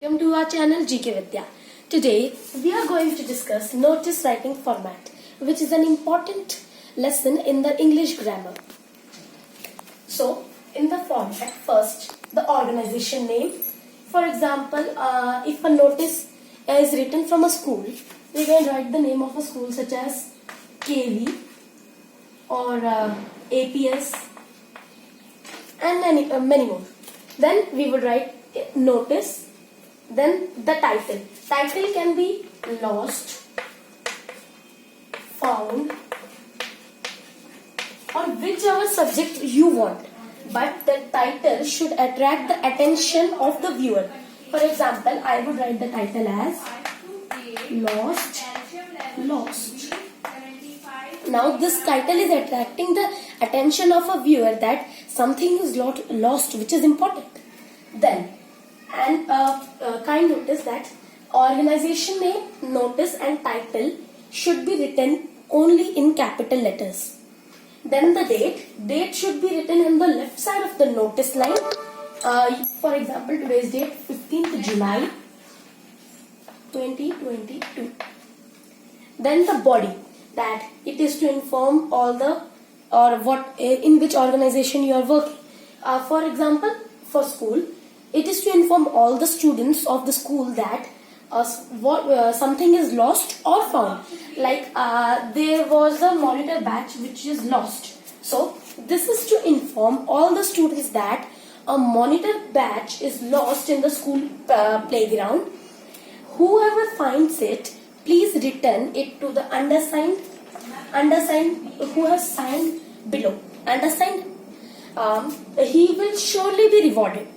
Welcome to our channel GK Vidya. Today we are going to discuss notice writing format, which is an important lesson in the English grammar. So, in the format, first the organization name. For example, if a notice is written from a school, we can write the name of a school such as KV or APS and many more. Then we would write notice. Then the title. Title can be lost, found, or whichever subject you want. But the title should attract the attention of the viewer. For example, I would write the title as Lost. Now this title is attracting the attention of a viewer that something is lost, which is important. Then, and kind notice that organization name, notice and title should be written only in capital letters. Then the date should be written on the left side of the notice line. For example, today's date 15th July 2022. Then the body, that it is to inform all the in which organization you are working. For example, for school, it is to inform all the students of the school that something is lost or found. Like there was a monitor badge which is lost. So this is to inform all the students that a monitor badge is lost in the school playground. Whoever finds it, please return it to the undersigned who has signed below. Undersigned, he will surely be rewarded.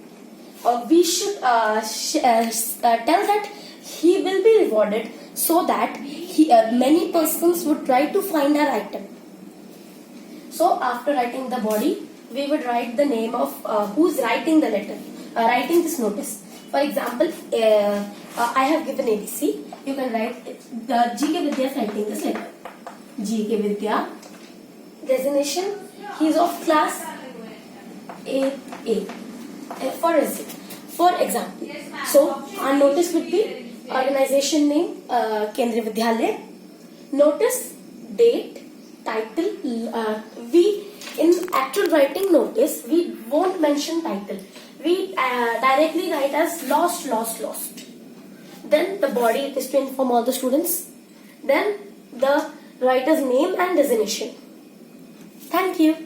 We should tell that he will be rewarded so that many persons would try to find our item. So after writing the body, we would write the name of who's writing the letter, writing this notice. For example, I have given ABC. You can write the GK Vidya is writing this letter. GK Vidya. Designation, he is of class 8A. For example, so our notice would be organization name, Kendriya Vidyalaya, notice, date, title. We in actual writing notice, we won't mention title. We directly write as lost. Then the body is to inform all the students. Then the writer's name and designation. Thank you.